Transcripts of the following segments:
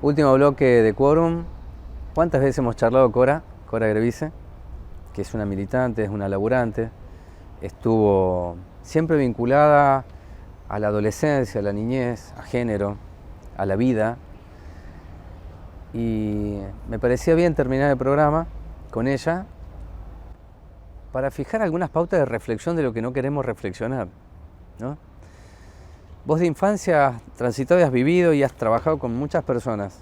Último bloque de Quórum. ¿Cuántas veces hemos charlado Cora Grevice, que es una militante, es una laburante? Estuvo siempre vinculada a la adolescencia, a la niñez, a género, a la vida. Y me parecía bien terminar el programa con ella para fijar algunas pautas de reflexión de lo que no queremos reflexionar, ¿no? Vos de infancia has transitado y has vivido y has trabajado con muchas personas.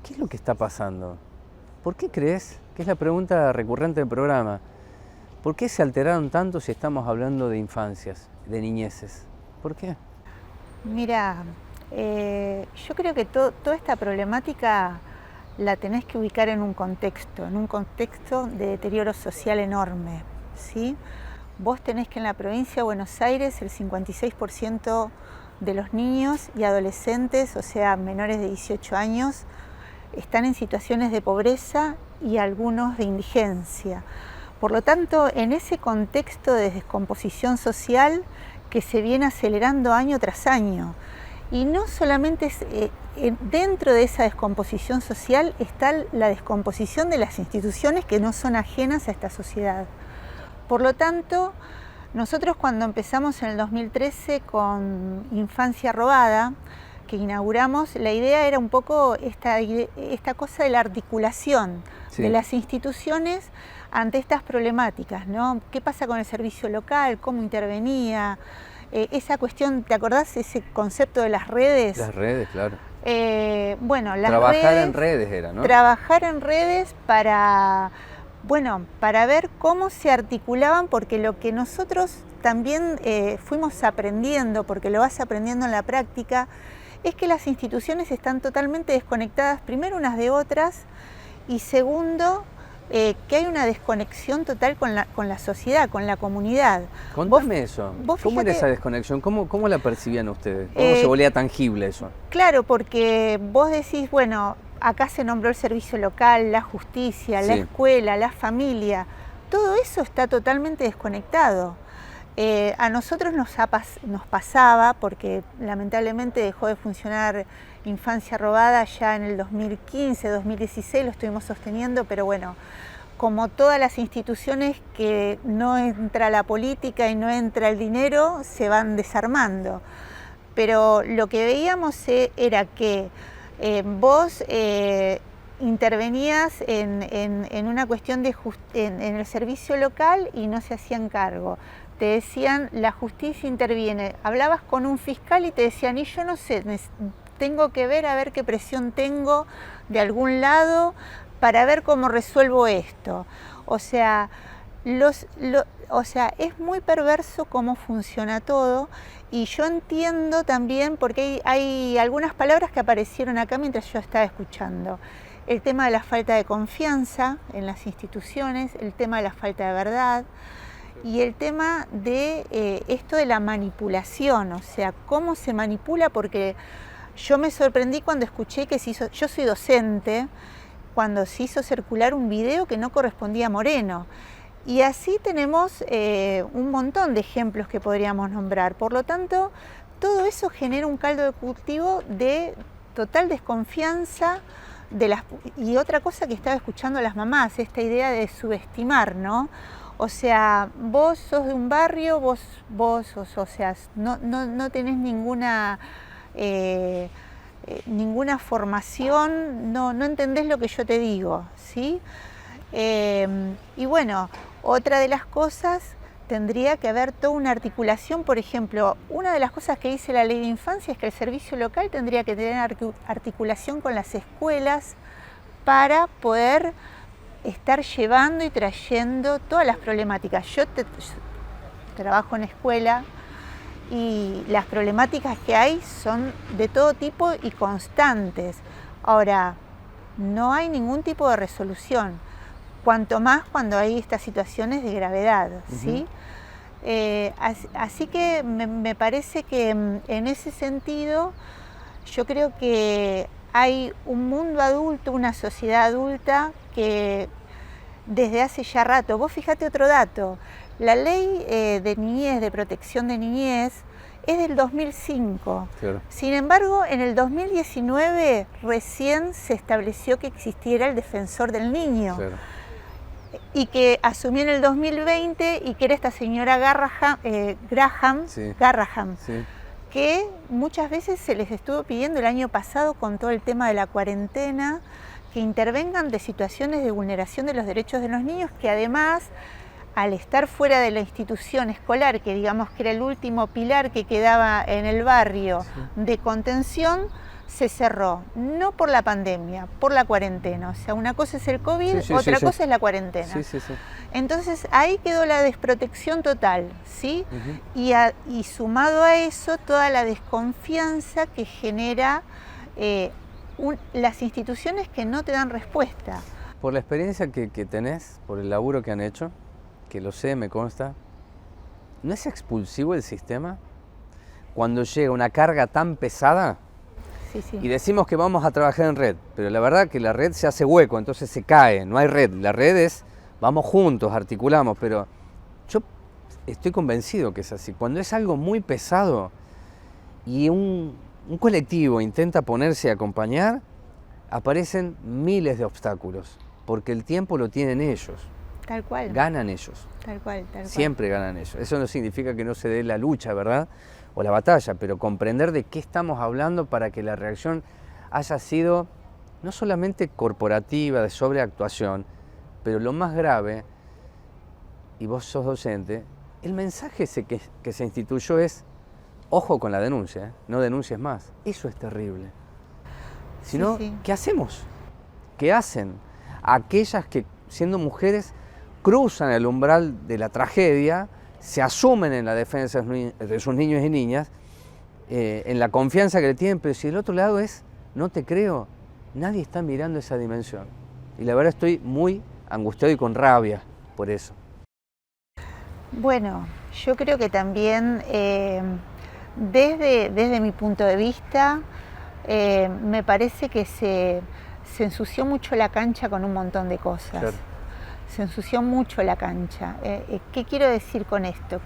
¿Qué es lo que está pasando? ¿Por qué crees? Que es la pregunta recurrente del programa. ¿Por qué se alteraron tanto si estamos hablando de infancias, de niñeces? ¿Por qué? Mira, yo creo que toda esta problemática la tenés que ubicar en un contexto de deterioro social enorme, ¿sí? Vos tenés que en la provincia de Buenos Aires el 56% de los niños y adolescentes, o sea, menores de 18 años, están en situaciones de pobreza y algunos de indigencia. Por lo tanto, en ese contexto de descomposición social que se viene acelerando año tras año, y no solamente dentro de esa descomposición social está la descomposición de las instituciones que no son ajenas a esta sociedad. Por lo tanto, nosotros cuando empezamos en el 2013 con Infancia Robada, que inauguramos, la idea era un poco esta cosa de la articulación de las instituciones ante estas problemáticas, ¿no? ¿Qué pasa con el servicio local? ¿Cómo intervenía? Esa cuestión, ¿te acordás ese concepto de las redes? Las redes, claro. Bueno, las trabajar redes, en redes era, ¿no? Trabajar en redes para ver cómo se articulaban, porque lo que nosotros también fuimos aprendiendo, porque lo vas aprendiendo en la práctica, es que las instituciones están totalmente desconectadas, primero unas de otras, y segundo, que hay una desconexión total con la sociedad, con la comunidad. Contame eso. ¿Cómo era esa desconexión? ¿Cómo la percibían ustedes? ¿Cómo se volvía tangible eso? Claro, porque vos decís, bueno, acá se nombró el servicio local, la justicia, la escuela, la familia. Todo eso está totalmente desconectado. A nosotros nos pasaba, porque lamentablemente dejó de funcionar Infancia Robada ya en el 2015, 2016, lo estuvimos sosteniendo, pero bueno, como todas las instituciones que no entra la política y no entra el dinero, se van desarmando. Pero lo que veíamos era que vos intervenías en una cuestión en el servicio local y no se hacían cargo. Te decían, la justicia interviene. Hablabas con un fiscal y te decían, y yo no sé, tengo que ver a ver qué presión tengo de algún lado para ver cómo resuelvo esto. O sea, es muy perverso cómo funciona todo, y yo entiendo también porque hay algunas palabras que aparecieron acá mientras yo estaba escuchando. El tema de la falta de confianza en las instituciones, el tema de la falta de verdad y el tema de esto de la manipulación, o sea, cómo se manipula, porque yo me sorprendí cuando escuché que yo soy docente, cuando se hizo circular un video que no correspondía a Moreno. Y así tenemos un montón de ejemplos que podríamos nombrar. Por lo tanto, todo eso genera un caldo de cultivo de total desconfianza y otra cosa que estaba escuchando a las mamás, esta idea de subestimar, ¿no? O sea, vos sos de un barrio, vos o sea, no tenés ninguna formación, no entendés lo que yo te digo, ¿sí? Y bueno, otra de las cosas, tendría que haber toda una articulación. Por ejemplo, una de las cosas que dice la ley de infancia es que el servicio local tendría que tener articulación con las escuelas para poder estar llevando y trayendo todas las problemáticas. Yo trabajo en escuela y las problemáticas que hay son de todo tipo y constantes. Ahora, no hay ningún tipo de resolución, cuanto más cuando hay estas situaciones de gravedad, ¿sí? Así que me parece que en ese sentido yo creo que hay un mundo adulto, una sociedad adulta que desde hace ya rato, vos fíjate otro dato, la ley de niñez, de protección de niñez, es del 2005. Claro. Sin embargo, en el 2019 recién se estableció que existiera el defensor del niño. Claro. Y que asumió en el 2020 y que era esta señora Graham, Sí. Sí. que muchas veces se les estuvo pidiendo el año pasado con todo el tema de la cuarentena que intervengan de situaciones de vulneración de los derechos de los niños, que además, al estar fuera de la institución escolar, que digamos que era el último pilar que quedaba en el barrio de contención, se cerró, no por la pandemia, por la cuarentena. O sea, una cosa es el COVID, otra cosa es la cuarentena. Entonces ahí quedó la desprotección total, ¿sí? Y sumado a eso, toda la desconfianza que genera las instituciones que no te dan respuesta. Por la experiencia que tenés, por el laburo que han hecho, que lo sé, me consta, ¿no es expulsivo el sistema cuando llega una carga tan pesada? Sí. Y decimos que vamos a trabajar en red, pero la verdad que la red se hace hueco, entonces se cae, no hay red. La red es, vamos juntos, articulamos, pero yo estoy convencido que es así. Cuando es algo muy pesado y un colectivo intenta ponerse a acompañar, aparecen miles de obstáculos, porque el tiempo lo tienen ellos. Tal cual. Ganan ellos. Tal cual. Siempre ganan ellos. Eso no significa que no se dé la lucha, ¿verdad? O la batalla, pero comprender de qué estamos hablando para que la reacción haya sido no solamente corporativa, de sobreactuación, pero lo más grave, y vos sos docente, el mensaje que se instituyó es: ojo con la denuncia, no denuncies más. Eso es terrible. Si no, ¿qué hacemos? ¿Qué hacen aquellas que, siendo mujeres, cruzan el umbral de la tragedia, se asumen en la defensa de sus niños y niñas, en la confianza que le tienen, pero si el otro lado es, no te creo, nadie está mirando esa dimensión? Y la verdad estoy muy angustiado y con rabia por eso. Bueno, yo creo que también, desde mi punto de vista, me parece que se ensució mucho la cancha con un montón de cosas. Claro. Se ensució mucho la cancha. ¿Qué quiero decir con esto?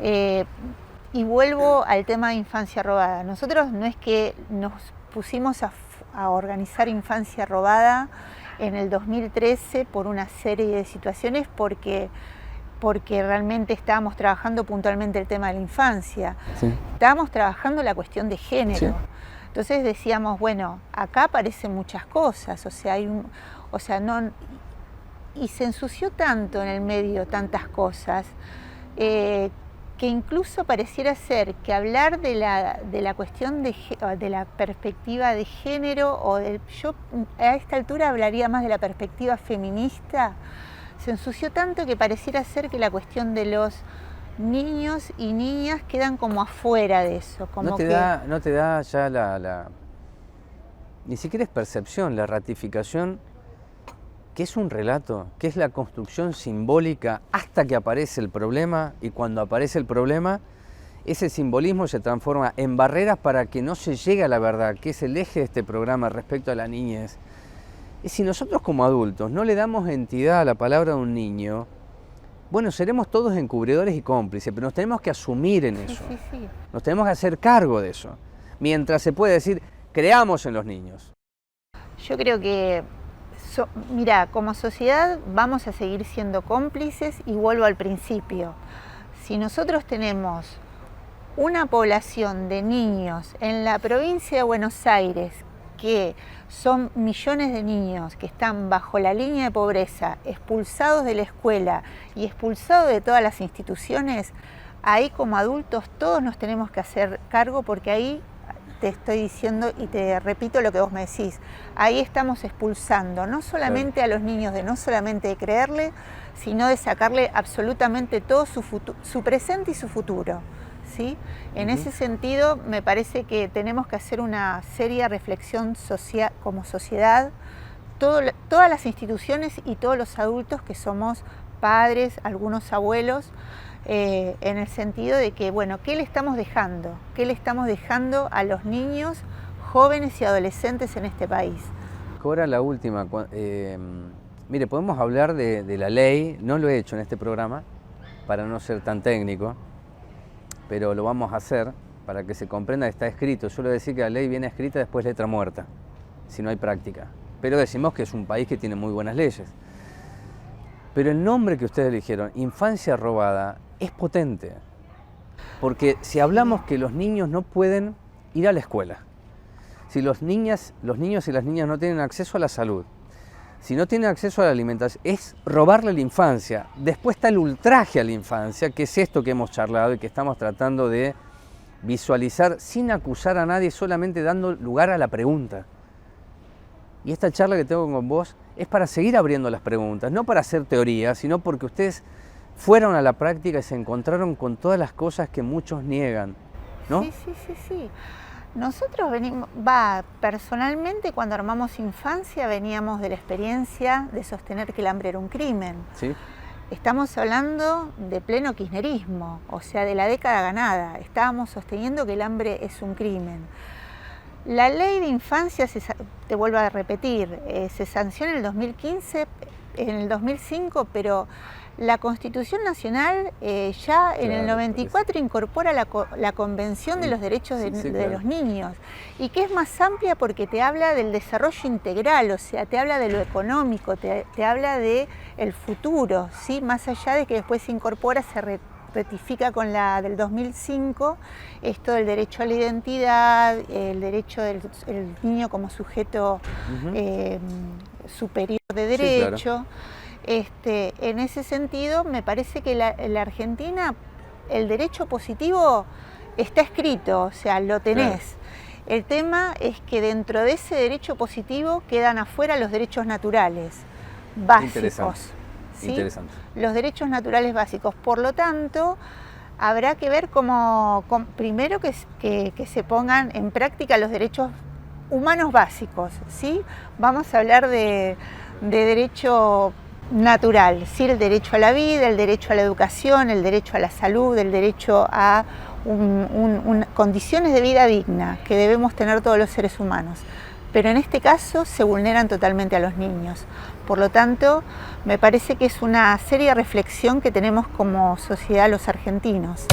Y vuelvo al tema de infancia robada. Nosotros no es que nos pusimos a organizar infancia robada en el 2013 por una serie de situaciones porque realmente estábamos trabajando puntualmente el tema de la infancia. Sí. Estábamos trabajando la cuestión de género. Sí. Entonces decíamos, bueno, acá aparecen muchas cosas, y se ensució tanto en el medio tantas cosas, que incluso pareciera ser que hablar de la cuestión de la perspectiva de género, yo a esta altura hablaría más de la perspectiva feminista, se ensució tanto que pareciera ser que la cuestión de los niños y niñas quedan como afuera de eso. Como no te da ya ni siquiera es percepción, la ratificación, que es un relato, que es la construcción simbólica hasta que aparece el problema, y cuando aparece el problema, ese simbolismo se transforma en barreras para que no se llegue a la verdad, que es el eje de este programa respecto a la niñez. Y si nosotros como adultos no le damos entidad a la palabra de un niño, bueno, seremos todos encubridores y cómplices, pero nos tenemos que asumir en eso. Sí. Nos tenemos que hacer cargo de eso. Mientras se puede decir, creamos en los niños. Yo creo que, mira, como sociedad vamos a seguir siendo cómplices, y vuelvo al principio. Si nosotros tenemos una población de niños en la provincia de Buenos Aires, que son millones de niños que están bajo la línea de pobreza, expulsados de la escuela y expulsados de todas las instituciones, ahí como adultos todos nos tenemos que hacer cargo, porque ahí te estoy diciendo y te repito lo que vos me decís, ahí estamos expulsando no solamente a los niños de no solamente de creerle, sino de sacarle absolutamente todo su presente y su futuro. ¿Sí? En ese sentido, me parece que tenemos que hacer una seria reflexión social, como sociedad, todas las instituciones y todos los adultos que somos padres, algunos abuelos, en el sentido de que, bueno, ¿qué le estamos dejando? ¿Qué le estamos dejando a los niños, jóvenes y adolescentes en este país? Ahora la última. Mire, podemos hablar de la ley, no lo he hecho en este programa, para no ser tan técnico. pero lo vamos a hacer para que se comprenda que está escrito. Yo suelo decir que la ley viene escrita, después letra muerta, si no hay práctica. Pero decimos que es un país que tiene muy buenas leyes. Pero el nombre que ustedes eligieron, infancia robada, es potente. Porque si hablamos que los niños no pueden ir a la escuela, si los niños y las niñas no tienen acceso a la salud, si no tienen acceso a la alimentación, es robarle la infancia. Después está el ultraje a la infancia, que es esto que hemos charlado y que estamos tratando de visualizar sin acusar a nadie, solamente dando lugar a la pregunta. Y esta charla que tengo con vos es para seguir abriendo las preguntas, no para hacer teoría, sino porque ustedes fueron a la práctica y se encontraron con todas las cosas que muchos niegan, ¿no? Sí. Nosotros personalmente cuando armamos Infancia veníamos de la experiencia de sostener que el hambre era un crimen. ¿Sí? Estamos hablando de pleno kirchnerismo, o sea, de la década ganada. Estábamos sosteniendo que el hambre es un crimen. La ley de infancia, te vuelvo a repetir, se sancionó en el 2015, en el 2005, pero la Constitución Nacional ya en el 94 incorpora la Convención de los Derechos de los Niños, y que es más amplia porque te habla del desarrollo integral, o sea, te habla de lo económico, te habla del futuro, ¿sí? Más allá de que después se incorpora, se ratifica con la del 2005, esto del derecho a la identidad, el derecho del niño como sujeto superior de derecho. Sí, claro. En ese sentido, me parece que la Argentina, el derecho positivo está escrito, o sea, lo tenés. Claro. El tema es que dentro de ese derecho positivo quedan afuera los derechos naturales básicos. ¿Sí? Interesante. Los derechos naturales básicos. Por lo tanto, habrá que ver primero que se pongan en práctica los derechos humanos básicos, ¿sí? Vamos a hablar de derecho natural, ¿sí? El derecho a la vida, el derecho a la educación, el derecho a la salud, el derecho a condiciones de vida digna que debemos tener todos los seres humanos. Pero en este caso se vulneran totalmente a los niños. Por lo tanto, me parece que es una seria reflexión que tenemos como sociedad los argentinos.